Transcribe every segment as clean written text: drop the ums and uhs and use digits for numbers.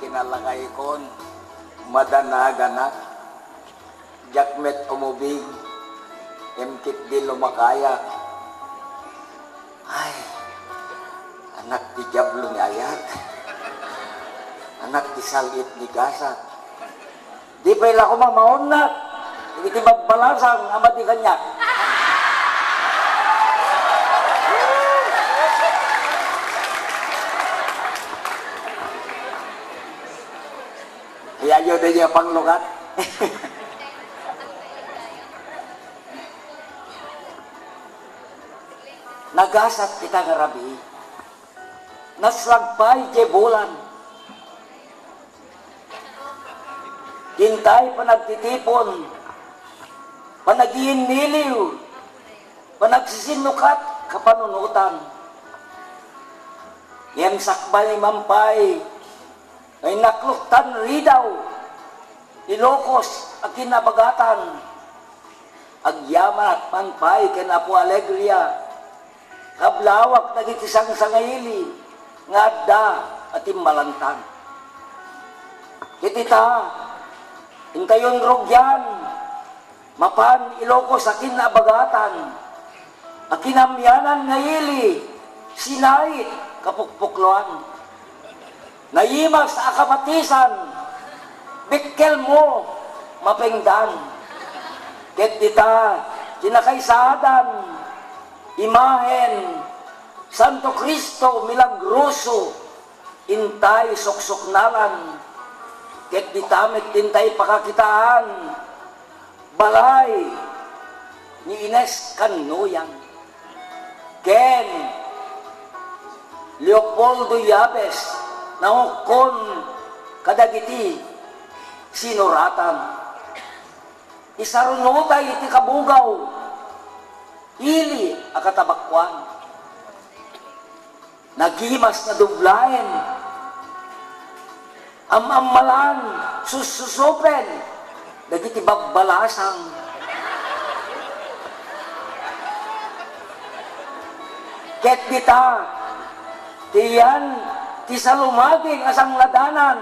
kinalangay kon, madanaganak, jakmet umubig, emkit di lumakaya. Ay, anak di Diablo ni Ayat, anak di Salit ni Gasa. Di pa ila ko mamaunat, hindi magbalasang ama di kanya. Ayaw na niya panglukat. Nagasat kita nga rabi, naslagpay kay bulan. Hintay panagtitipon, panagiiniliw, panagsisinukat kapanunutan. Yan sakbal ni Mampay, ay nakluktan ridaw, Ilocos at kinabagatan, agyaman at Mampay kinapo alegria, kablawak nagitisang sangayili, ngadda at imbalantan. Kitita, hintayon rogyan, mapan Ilocos at kinabagatan, at kinamyanan ngayili, sinait kapukpukloan. Nayimas sa akabatisan, bitkel mo, mapengdan. Ket dita, kinakaisadan, imahen, Santo Cristo milagroso, intay soksoknalan. Ket dita tintay pakakitaan, balay, ni Ines Kanuyang. Ken, Leopoldo Yabes, naukon kadagiti sinuratan. Isarunutay iti kabugaw, ili akatabakwan. Nagimas na dublaen, amamalan, sususupen, dagiti bagbalasang. Ket dita, tiyan, ti salumaging asang ladanan,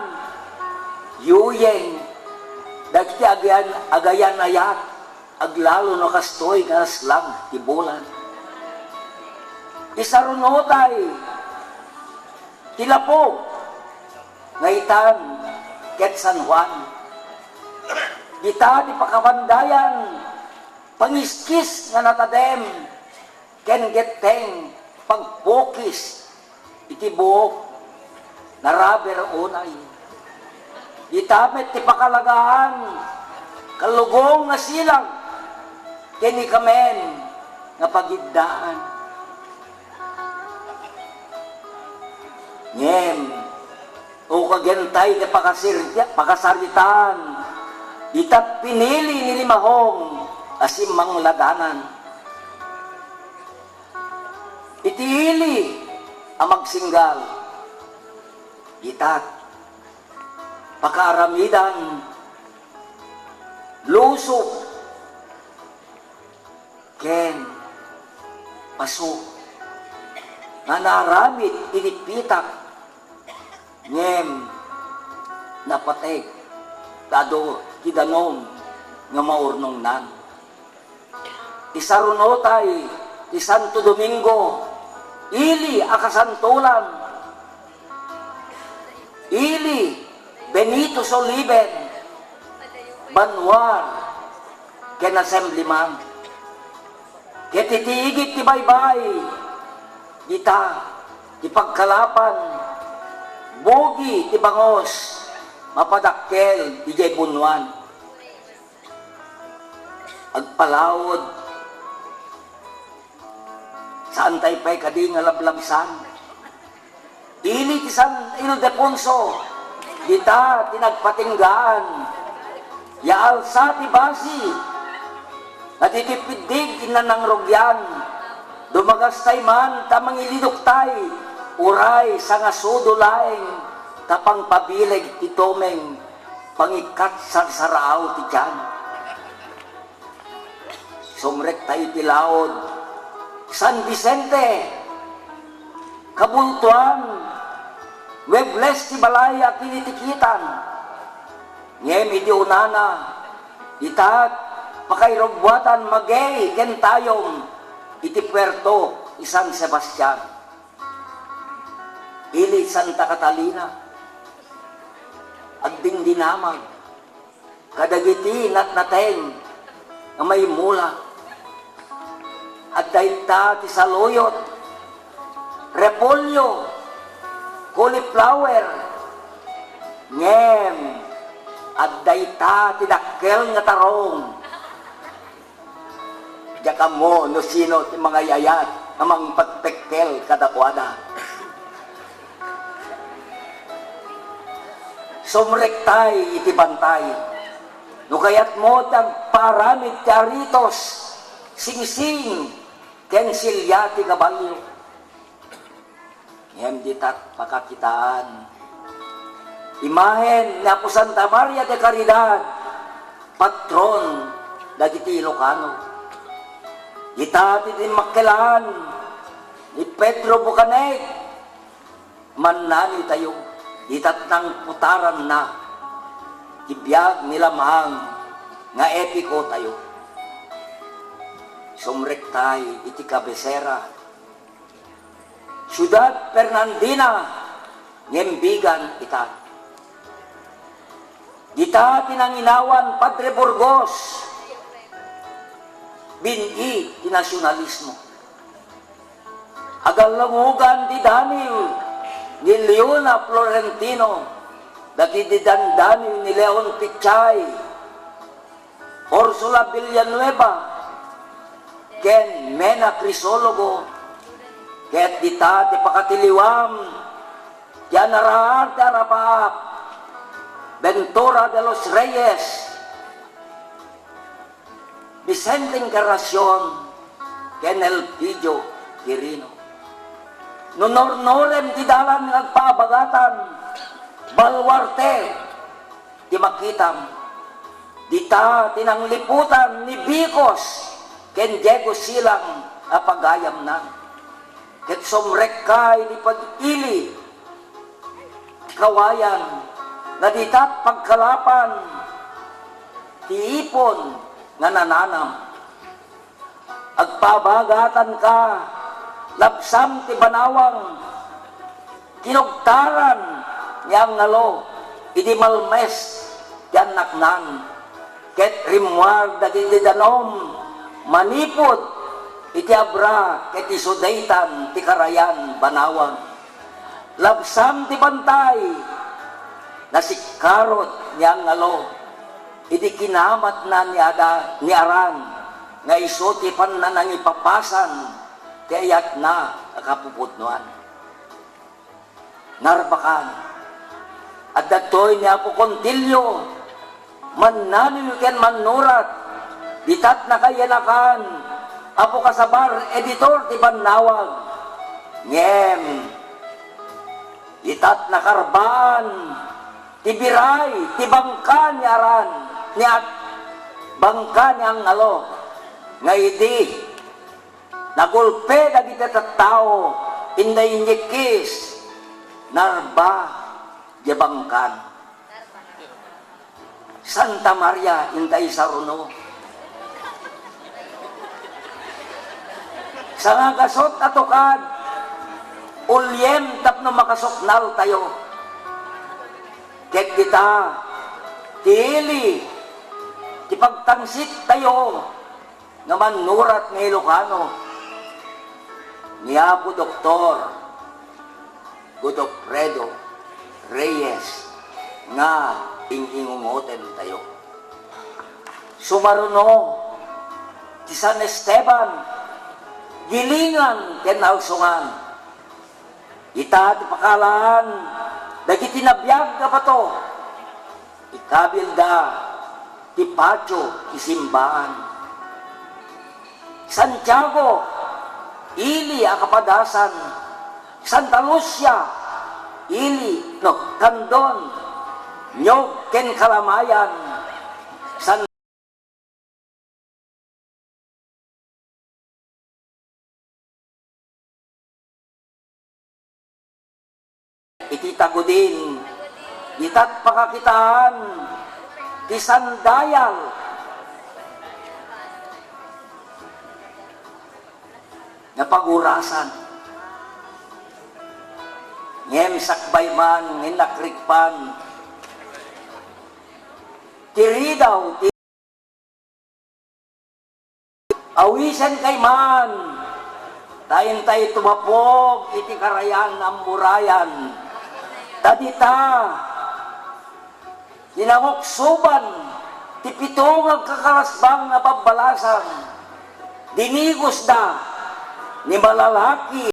yuyeng, dagiti agayan ayat, aglalo no kastoy kaslang ti bulan. Isarunotay, tilapo, ngaitan, ket San Juan. Dita di pakabandayan, pangiskis nga natadem, ken geteng, pagpokis, iti buok, naraber unay. Ditapit ti pakalagaan, kalugong nga silang, kini kamen nga pagiddaan. Ngem, o kagentay ti pakasaritan, ditat pinili ni limahong asim mangladanan. Itiili ang magsinggal, itat, pakaaramidan, lusok, ken, pasok, nga naramit, inipitak, ngem, napatek, dado, kidanom, nga maurnong nan. Isarunotay, ti Santo Domingo, ili akasantulan, ili Benito Soliven, Banwar, ken Assemblyman, ketitiigit ti baybay, dita, ti pagkalapan, bogi ti bangos, mapadakkel ti jay bunwan, agpalawod, saan tayo pa'y kadi nga lablabsan, ili ti San Ildefonso, dita tinagpatinggaan, yaalsa ti basi, natitipidig inanang rogyan, dumagastay man tamang iliduktay, uray sa nga sudulaeng, tapang pabileg ti tomeng, pangikat sa saraaw ti tiyan. Sumrek tayo ti laod, San Vicente, Kabultuan, Webles ti balaya kinitikitan. Ngem iti unana, itat pakairobwatan magay ken tayom iti Puerto San Sebastian. Ili Santa Catalina, agding dinamag, kadagiti natnateng na may mula, at dayta ti saluyot, repolyo, cauliflower, ngem, at dayta ti dakkel nga tarong. Diyaka mo no sino ti mga yayat namang pagpekkel kadakwada. Sumrektay iti bantay. No kayat mo tagparamid ti aritos, singsing, ken silya ti kabalyo. Ngem ditat pakakitaan. Imahen ni Apo Santa Maria de Caridad, patron dagiti Ilocano. Itati din makilan ni Pedro Bucanet, manani tayo, itat ng putaran na, ibiyag nilamang nga epiko tayo. Sumrektay iti kabesera, Ciudad Fernandina, ngembigan ita. Dita tinanginawan Padre Burgos, bini ti nasyonalismo. Agalangugan di Daniel ni Leona Florentino, dati di Daniel ni Leon Pichay, Ursula Villanueva, ken Mena Crisologo, ket dita ti pakatiliwam, yan araar ti arapaap, Ventura de los Reyes, Vicente Encarnacion, ken Elpidio Quirino. Nunor-norem ti dalan nagpabagatan, Baluarte, ti makitam, dita tinangliputan ni Bicos, ken Diego Silang apagayam na. Ket sumrekkay di pag-ili, kawayan, na ditat pagkalapan, ti ipon, nga nananam. Agpabagatan ka, lapsam ti banawang, kinugtaran niyang ngalo, idi malmes, yan naknan, ket rimwar dagiti danom, manipod, iti abra, ket isudaytan, ti karayan banawang. Lapsam ti bantay, na si Karot niyang ngalo, idi kinamat na ni Aran, nga isuti pan na nangipapasan, kayat na akapupudnuan. Narbakan, at datoy ni Apo Contillo, mananil ken manurat, ditat na kayanakan, Apo Kasabar, editor ti Banawag, ngem, ditat na karbaan, ti biray, ti bangka ni Aran, ni at bangka ni ang ngalo, nga idi, nagulpe dagiti tattao, inday nyikis, narba, di bangkan. Santa Maria, inday saruno. Sa nga kasot atukad, ulyem tapno makasoknal tayo. Ket kita, tili, ti pagtangsit tayo, nga manurat ng Ilocano, ni Apo Doktor Godofredo Reyes, nga ingingungoten tayo. Sumaruno, ti San Esteban, gilingan ken alsungan, ita ti pakalaan, dagiti nabiyag ka pa to, ikabilda, ti Pacho, isimbahan. Santiago, ili akapadasan, Santa Lucia, ili, no, Candon, Nyog, ken Kalamayan, San iti tagudin, itat pakakitaan, ti sandayal, na pagurasan. Ngem sakbay man, nginakrikpan, tiri daw, awisan kay man, tayin tayo tumapog, iti karayan ang murayan, tadita, kinamoksuban, ti pitong agkakarasbang na pabalasan, dinigos da, ni malalaki,